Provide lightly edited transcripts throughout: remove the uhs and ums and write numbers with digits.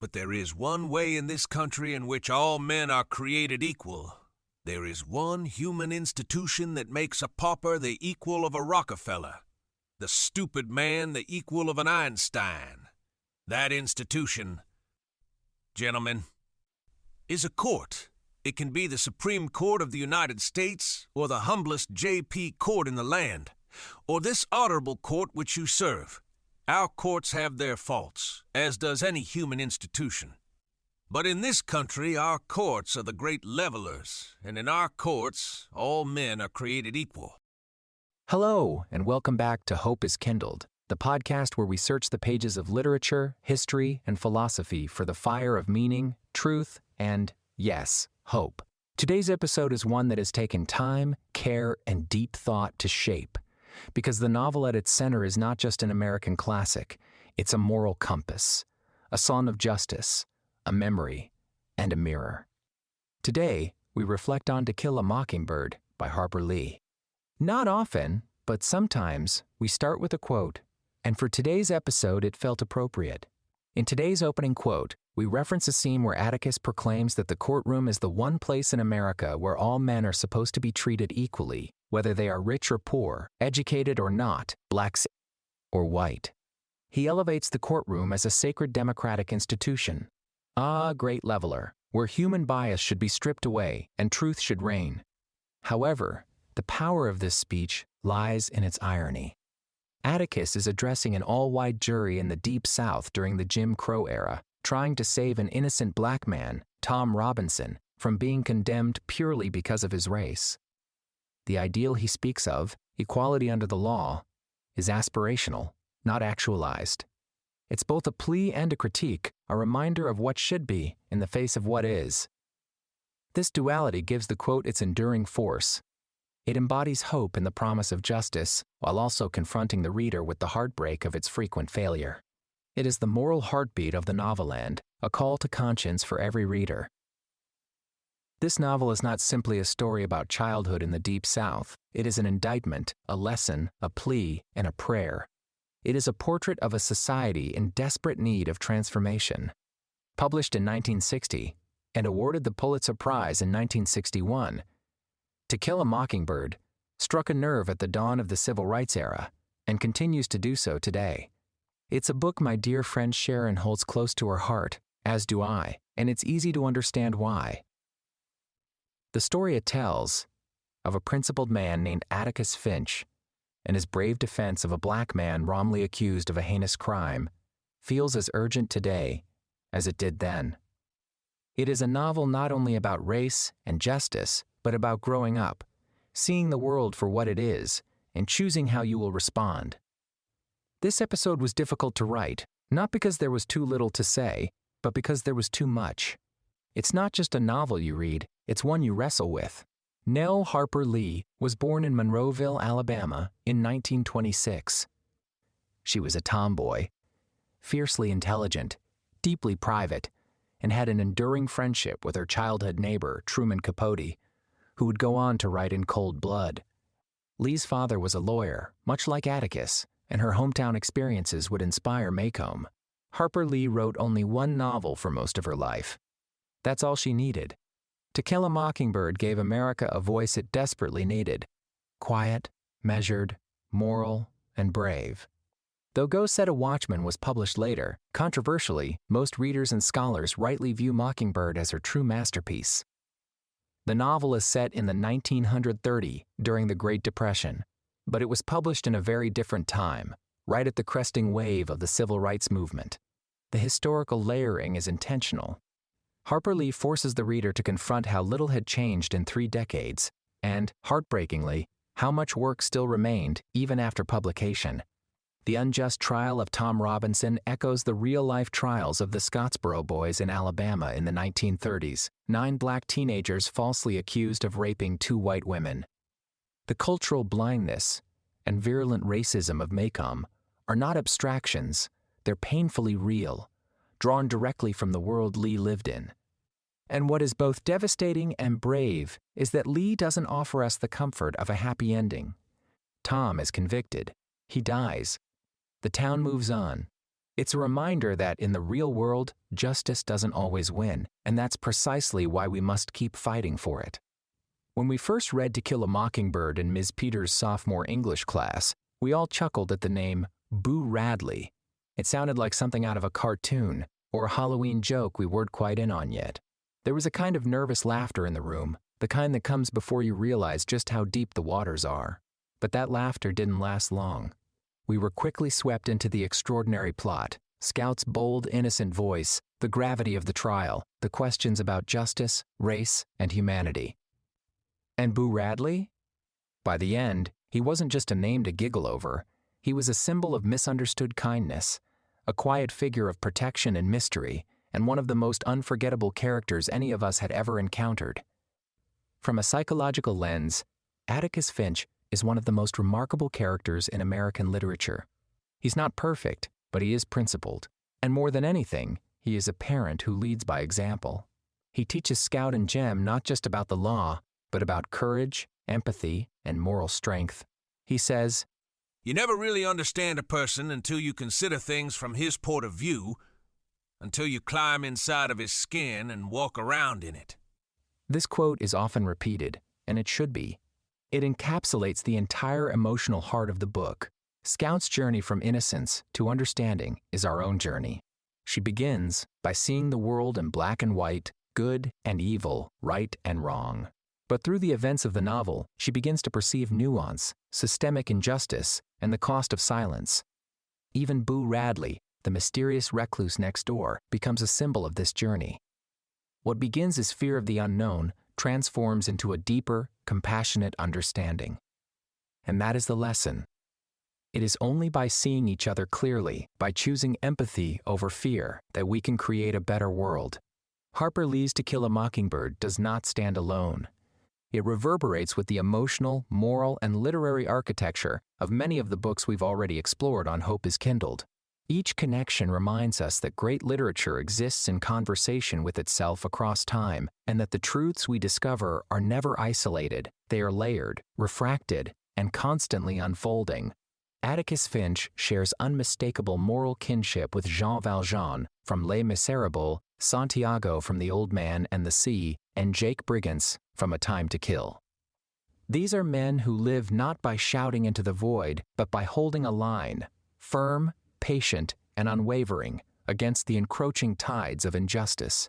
But there is one way in this country in which all men are created equal. There is one human institution that makes a pauper the equal of a Rockefeller, the stupid man the equal of an Einstein. That institution, gentlemen, is a court. It can be the Supreme Court of the United States, or the humblest J.P. court in the land, or this honorable court which you serve. Our courts have their faults, as does any human institution. But in this country, our courts are the great levelers, and in our courts, all men are created equal. Hello, and welcome back to Hope is Kindled, the podcast where we search the pages of literature, history, and philosophy for the fire of meaning, truth, and, yes, hope. Today's episode is one that has taken time, care, and deep thought to shape. Because the novel at its center is not just an American classic, it's a moral compass, a song of justice, a memory, and a mirror. Today, we reflect on To Kill a Mockingbird by Harper Lee. Not often, but sometimes, we start with a quote, and for today's episode it felt appropriate. In today's opening quote, we reference a scene where Atticus proclaims that the courtroom is the one place in America where all men are supposed to be treated equally, whether they are rich or poor, educated or not, blacks or white. He elevates the courtroom as a sacred democratic institution. Ah, great leveler, where human bias should be stripped away and truth should reign. However, the power of this speech lies in its irony. Atticus is addressing an all-white jury in the Deep South during the Jim Crow era, trying to save an innocent black man, Tom Robinson, from being condemned purely because of his race. The ideal he speaks of, equality under the law, is aspirational, not actualized. It's both a plea and a critique, a reminder of what should be in the face of what is. This duality gives the quote its enduring force. It embodies hope in the promise of justice, while also confronting the reader with the heartbreak of its frequent failure. It is the moral heartbeat of the noveland, a call to conscience for every reader. This novel is not simply a story about childhood in the Deep South. It is an indictment, a lesson, a plea, and a prayer. It is a portrait of a society in desperate need of transformation. Published in 1960 and awarded the Pulitzer Prize in 1961, To Kill a Mockingbird struck a nerve at the dawn of the Civil Rights era and continues to do so today. It's a book my dear friend Sharon holds close to her heart, as do I, and it's easy to understand why. The story it tells of a principled man named Atticus Finch and his brave defense of a black man wrongly accused of a heinous crime feels as urgent today as it did then. It is a novel not only about race and justice, but about growing up, seeing the world for what it is, and choosing how you will respond. This episode was difficult to write, not because there was too little to say, but because there was too much. It's not just a novel you read, it's one you wrestle with. Nell Harper Lee was born in Monroeville, Alabama in 1926. She was a tomboy, fiercely intelligent, deeply private, and had an enduring friendship with her childhood neighbor, Truman Capote, who would go on to write in cold blood. Lee's father was a lawyer, much like Atticus, and her hometown experiences would inspire Maycomb. Harper Lee wrote only one novel for most of her life. That's all she needed. To Kill a Mockingbird gave America a voice it desperately needed. Quiet, measured, moral, and brave. Though Go Set a Watchman was published later, controversially, most readers and scholars rightly view Mockingbird as her true masterpiece. The novel is set in the 1930 during the Great Depression, but it was published in a very different time, right at the cresting wave of the Civil Rights Movement. The historical layering is intentional. Harper Lee forces the reader to confront how little had changed in 3 decades, and, heartbreakingly, how much work still remained even after publication. The unjust trial of Tom Robinson echoes the real-life trials of the Scottsboro Boys in Alabama in the 1930s, 9 black teenagers falsely accused of raping 2 white women. The cultural blindness and virulent racism of Maycomb are not abstractions, they're painfully real, drawn directly from the world Lee lived in. And what is both devastating and brave is that Lee doesn't offer us the comfort of a happy ending. Tom is convicted. He dies. The town moves on. It's a reminder that in the real world, justice doesn't always win, and that's precisely why we must keep fighting for it. When we first read To Kill a Mockingbird in Ms. Peters' sophomore English class, we all chuckled at the name Boo Radley. It sounded like something out of a cartoon or a Halloween joke we weren't quite in on yet. There was a kind of nervous laughter in the room, the kind that comes before you realize just how deep the waters are. But that laughter didn't last long. We were quickly swept into the extraordinary plot, Scout's bold, innocent voice, the gravity of the trial, the questions about justice, race, and humanity. And Boo Radley? By the end, he wasn't just a name to giggle over. He was a symbol of misunderstood kindness, a quiet figure of protection and mystery, and one of the most unforgettable characters any of us had ever encountered. From a psychological lens, Atticus Finch is one of the most remarkable characters in American literature. He's not perfect, but he is principled. And more than anything, he is a parent who leads by example. He teaches Scout and Jem not just about the law, but about courage, empathy, and moral strength. He says, "You never really understand a person until you consider things from his point of view, until you climb inside of his skin and walk around in it." This quote is often repeated, and it should be. It encapsulates the entire emotional heart of the book. Scout's journey from innocence to understanding is our own journey. She begins by seeing the world in black and white, good and evil, right and wrong. But through the events of the novel, she begins to perceive nuance, systemic injustice, and the cost of silence. Even Boo Radley, the mysterious recluse next door, becomes a symbol of this journey. What begins as fear of the unknown transforms into a deeper, compassionate understanding. And that is the lesson. It is only by seeing each other clearly, by choosing empathy over fear, that we can create a better world. Harper Lee's To Kill a Mockingbird does not stand alone. It reverberates with the emotional, moral, and literary architecture of many of the books we've already explored on Hope is Kindled. Each connection reminds us that great literature exists in conversation with itself across time, and that the truths we discover are never isolated. They are layered, refracted, and constantly unfolding. Atticus Finch shares unmistakable moral kinship with Jean Valjean from Les Misérables, Santiago from The Old Man and the Sea, and Jake Brigance from A Time to Kill. These are men who live not by shouting into the void, but by holding a line, firm, patient, and unwavering, against the encroaching tides of injustice.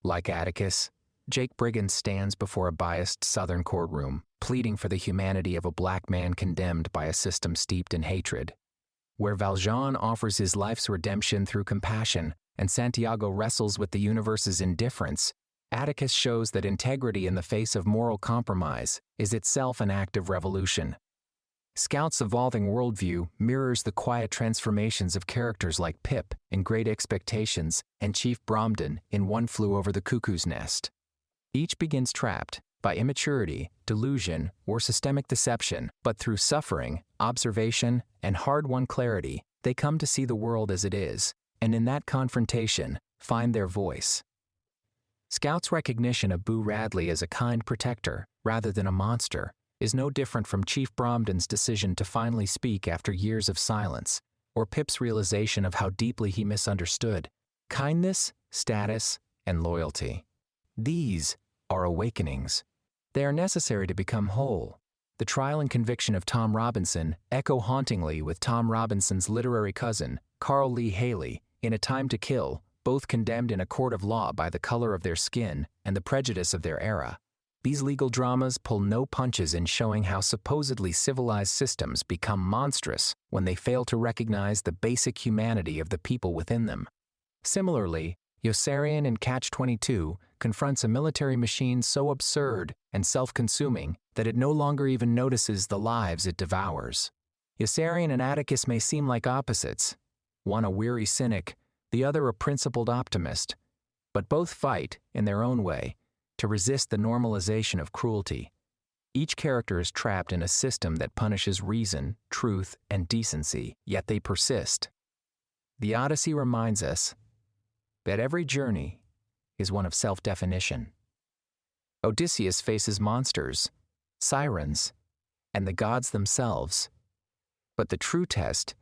Like Atticus, Jake Brigance stands before a biased Southern courtroom, pleading for the humanity of a black man condemned by a system steeped in hatred. Where Valjean offers his life's redemption through compassion, and Santiago wrestles with the universe's indifference, Atticus shows that integrity in the face of moral compromise is itself an act of revolution. Scout's evolving worldview mirrors the quiet transformations of characters like Pip in Great Expectations and Chief Bromden in One Flew Over the Cuckoo's Nest. Each begins trapped by immaturity, delusion, or systemic deception, but through suffering, observation, and hard-won clarity, they come to see the world as it is, and in that confrontation, find their voice. Scout's recognition of Boo Radley as a kind protector, rather than a monster, is no different from Chief Bromden's decision to finally speak after years of silence, or Pip's realization of how deeply he misunderstood kindness, status, and loyalty. These are awakenings. They are necessary to become whole. The trial and conviction of Tom Robinson echo hauntingly with Tom Robinson's literary cousin, Carl Lee Haley, in A Time to Kill, both condemned in a court of law by the color of their skin and the prejudice of their era. These legal dramas pull no punches in showing how supposedly civilized systems become monstrous when they fail to recognize the basic humanity of the people within them. Similarly, Yossarian in Catch-22 confronts a military machine so absurd and self-consuming that it no longer even notices the lives it devours. Yossarian and Atticus may seem like opposites, one a weary cynic, the other a principled optimist, but both fight, in their own way, to resist the normalization of cruelty. Each character is trapped in a system that punishes reason, truth, and decency, yet they persist. The Odyssey reminds us that every journey is one of self-definition. Odysseus faces monsters, sirens, and the gods themselves, but the true test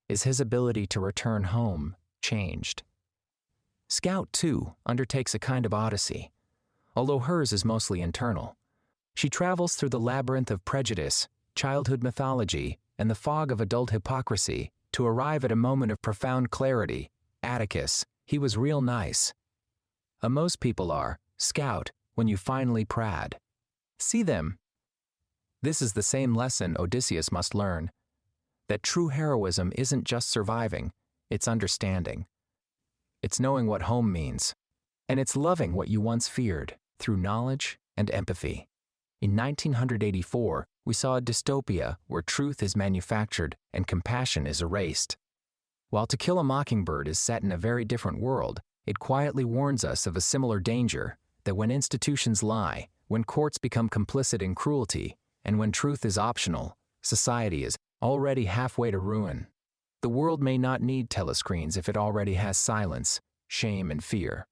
is his ability to return home changed. Scout, too, undertakes a kind of odyssey, although hers is mostly internal. She travels through the labyrinth of prejudice, childhood mythology, and the fog of adult hypocrisy to arrive at a moment of profound clarity. Atticus, he was real nice. Most people are, Scout, when you finally prad. See them. This is the same lesson Odysseus must learn, that true heroism isn't just surviving, it's understanding. It's knowing what home means, and it's loving what you once feared through knowledge and empathy. In 1984, we saw a dystopia where truth is manufactured and compassion is erased. While To Kill a Mockingbird is set in a very different world, it quietly warns us of a similar danger, that when institutions lie, when courts become complicit in cruelty, and when truth is optional, society is already halfway to ruin. The world may not need telescreens if it already has silence, shame, and fear.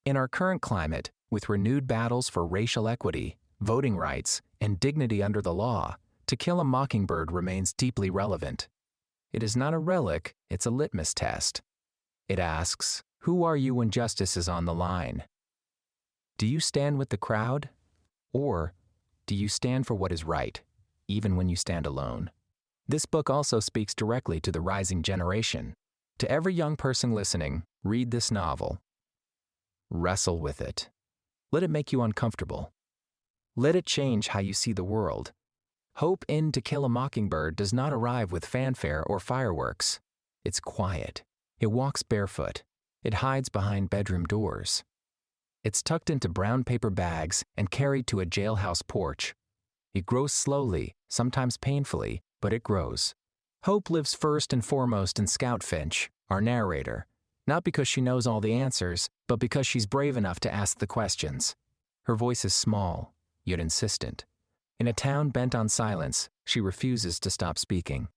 In our current climate, with renewed battles for racial equity, voting rights, and dignity under the law, To Kill a Mockingbird remains deeply relevant. It is not a relic, it's a litmus test. It asks, who are you when justice is on the line? Do you stand with the crowd? Or do you stand for what is right, even when you stand alone? This book also speaks directly to the rising generation. To every young person listening, read this novel. Wrestle with it. Let it make you uncomfortable. Let it change how you see the world. Hope in To Kill a Mockingbird does not arrive with fanfare or fireworks. It's quiet. It walks barefoot. It hides behind bedroom doors. It's tucked into brown paper bags and carried to a jailhouse porch. It grows slowly, sometimes painfully, but it grows. Hope lives first and foremost in Scout Finch, our narrator, not because she knows all the answers, but because she's brave enough to ask the questions. Her voice is small, yet insistent. In a town bent on silence, she refuses to stop speaking.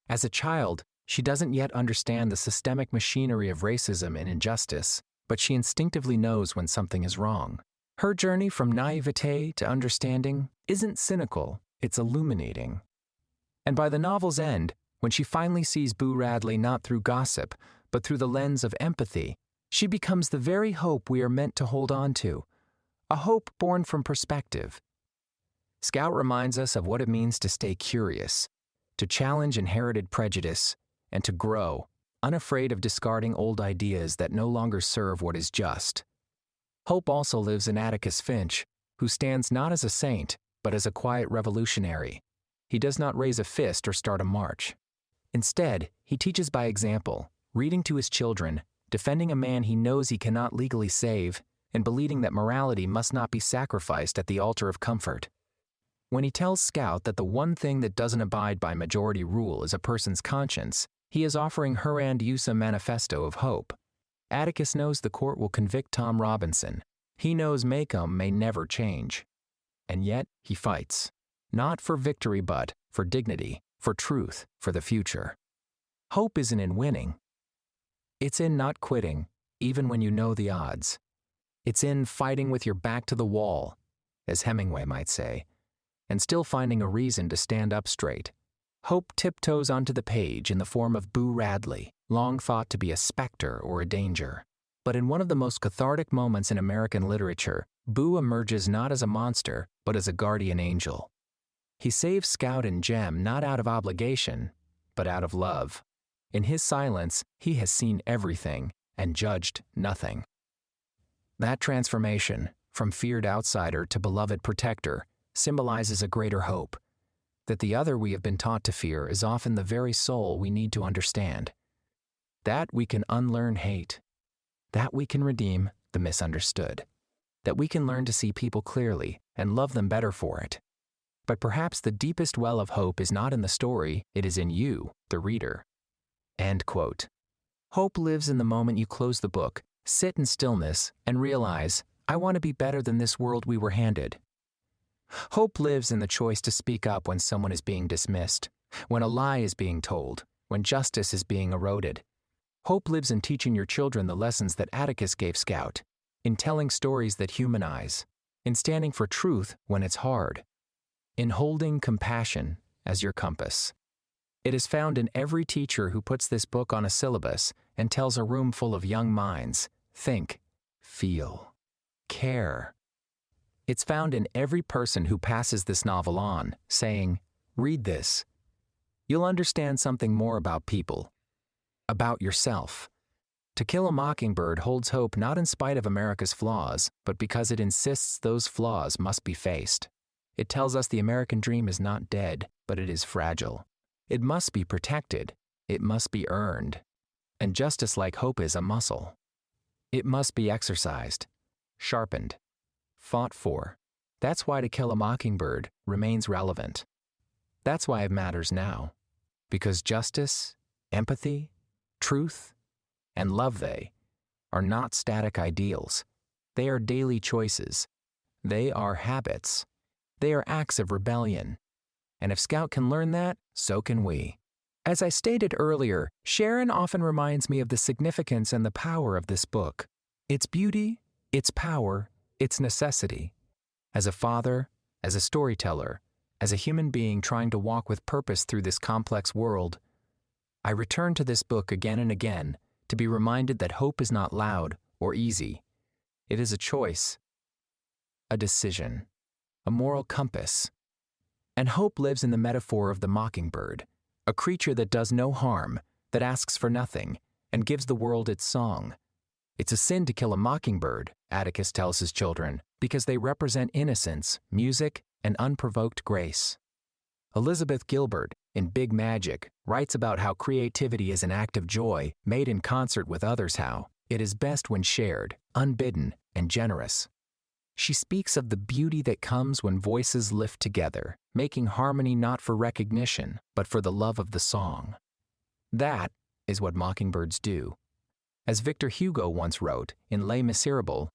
As a child, she doesn't yet understand the systemic machinery of racism and injustice, but she instinctively knows when something is wrong. Her journey from naivete to understanding isn't cynical, it's illuminating. And by the novel's end, when she finally sees Boo Radley not through gossip, but through the lens of empathy, she becomes the very hope we are meant to hold on to, a hope born from perspective. Scout reminds us of what it means to stay curious, to challenge inherited prejudice, and to grow, unafraid of discarding old ideas that no longer serve what is just. Hope also lives in Atticus Finch, who stands not as a saint, but as a quiet revolutionary. He does not raise a fist or start a march. Instead, he teaches by example, reading to his children, defending a man he knows he cannot legally save, and believing that morality must not be sacrificed at the altar of comfort. When he tells Scout that the one thing that doesn't abide by majority rule is a person's conscience, he is offering her and use a manifesto of hope. Atticus knows the court will convict Tom Robinson. He knows Maycomb may never change. And yet, he fights. Not for victory, but for dignity, for truth, for the future. Hope isn't in winning. It's in not quitting, even when you know the odds. It's in fighting with your back to the wall, as Hemingway might say, and still finding a reason to stand up straight. Hope tiptoes onto the page in the form of Boo Radley, long thought to be a specter or a danger. But in one of the most cathartic moments in American literature, Boo emerges not as a monster, but as a guardian angel. He saves Scout and Jem not out of obligation, but out of love. In his silence, he has seen everything and judged nothing. That transformation, from feared outsider to beloved protector, symbolizes a greater hope, that the other we have been taught to fear is often the very soul we need to understand. That we can unlearn hate. That we can redeem the misunderstood. That we can learn to see people clearly and love them better for it. But perhaps the deepest well of hope is not in the story, it is in you, the reader. End quote. Hope lives in the moment you close the book, sit in stillness, and realize, I want to be better than this world we were handed. Hope lives in the choice to speak up when someone is being dismissed, when a lie is being told, when justice is being eroded. Hope lives in teaching your children the lessons that Atticus gave Scout, in telling stories that humanize, in standing for truth when it's hard, in holding compassion as your compass. It is found in every teacher who puts this book on a syllabus and tells a room full of young minds, think, feel, care. It's found in every person who passes this novel on, saying, read this. You'll understand something more about people, about yourself. To Kill a Mockingbird holds hope not in spite of America's flaws, but because it insists those flaws must be faced. It tells us the American dream is not dead, but it is fragile. It must be protected. It must be earned. And just as like hope is a muscle, it must be exercised, sharpened, fought for. That's why To Kill a Mockingbird remains relevant. That's why it matters now. Because justice, empathy, truth, and love, they are not static ideals. They are daily choices. They are habits. They are acts of rebellion. And if Scout can learn that, so can we. As I stated earlier, Sharon often reminds me of the significance and the power of this book. Its beauty, its power, its necessity. As a father, as a storyteller, as a human being trying to walk with purpose through this complex world, I return to this book again and again to be reminded that hope is not loud or easy. It is a choice, a decision, a moral compass. And hope lives in the metaphor of the mockingbird, a creature that does no harm, that asks for nothing, and gives the world its song. It's a sin to kill a mockingbird, Atticus tells his children, because they represent innocence, music, and unprovoked grace. Elizabeth Gilbert, in Big Magic, writes about how creativity is an act of joy made in concert with others, how it is best when shared, unbidden, and generous. She speaks of the beauty that comes when voices lift together, making harmony not for recognition, but for the love of the song. That is what mockingbirds do. As Victor Hugo once wrote in Les Misérables,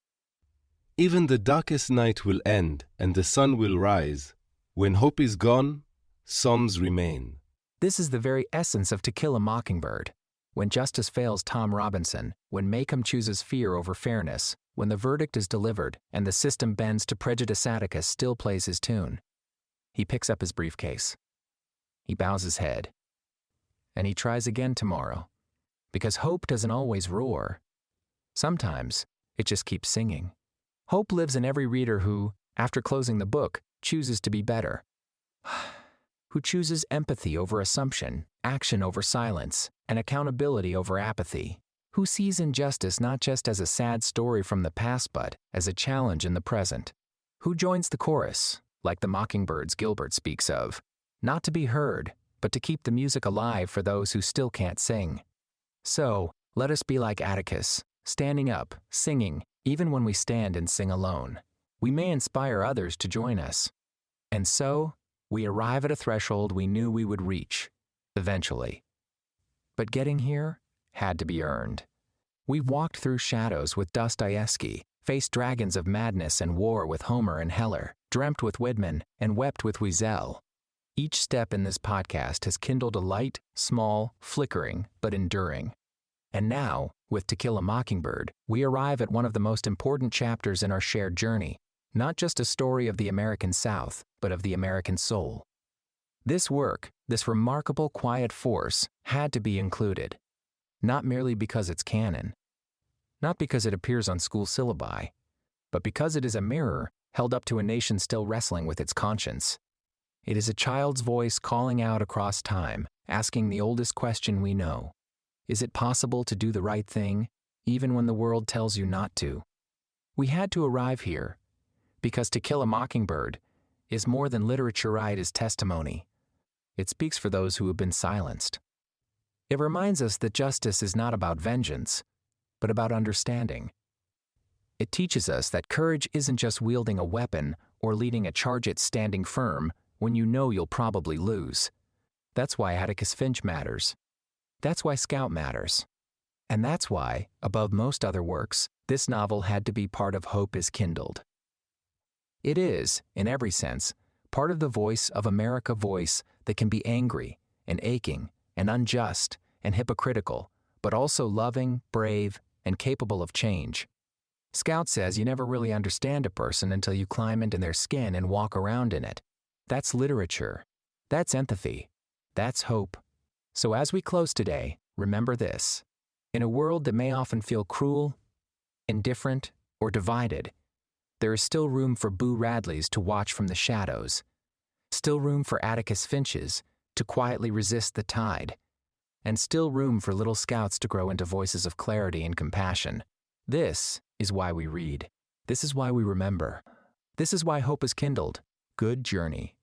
even the darkest night will end and the sun will rise. When hope is gone, songs remain. This is the very essence of To Kill a Mockingbird. When justice fails Tom Robinson, when Maycomb chooses fear over fairness, when the verdict is delivered and the system bends to prejudice, Atticus still plays his tune. He picks up his briefcase. He bows his head. And he tries again tomorrow. Because hope doesn't always roar. Sometimes it just keeps singing. Hope lives in every reader who, after closing the book, chooses to be better. Who chooses empathy over assumption, action over silence, and accountability over apathy. Who sees injustice not just as a sad story from the past but as a challenge in the present. Who joins the chorus, like the mockingbirds Gilbert speaks of, not to be heard, but to keep the music alive for those who still can't sing. So, let us be like Atticus, standing up, singing, even when we stand and sing alone. We may inspire others to join us. And so, we arrive at a threshold we knew we would reach, eventually. But getting here had to be earned. We walked through shadows with Dostoevsky, faced dragons of madness and war with Homer and Heller, dreamt with Whitman, and wept with Wiesel. Each step in this podcast has kindled a light, small, flickering, but enduring. And now, with To Kill a Mockingbird, we arrive at one of the most important chapters in our shared journey, not just a story of the American South, but of the American soul. This work, this remarkable quiet force, had to be included. Not merely because it's canon, not because it appears on school syllabi, but because it is a mirror held up to a nation still wrestling with its conscience. It is a child's voice calling out across time, asking the oldest question we know. Is it possible to do the right thing, even when the world tells you not to? We had to arrive here, because To Kill a Mockingbird is more than literature. It is testimony. It speaks for those who have been silenced. It reminds us that justice is not about vengeance, but about understanding. It teaches us that courage isn't just wielding a weapon or leading a charge at standing firm when you know you'll probably lose. That's why Atticus Finch matters. That's why Scout matters. And that's why, above most other works, this novel had to be part of Hope is Kindled. It is, in every sense, part of the voice of America, voice that can be angry and aching and unjust and hypocritical, but also loving, brave, and capable of change. Scout says you never really understand a person until you climb into their skin and walk around in it. That's literature. That's empathy. That's hope. So as we close today, remember this. In a world that may often feel cruel, indifferent, or divided, there is still room for Boo Radleys to watch from the shadows, still room for Atticus Finches to quietly resist the tide, and still room for little scouts to grow into voices of clarity and compassion. This is why we read. This is why we remember. This is why hope is kindled. Good journey.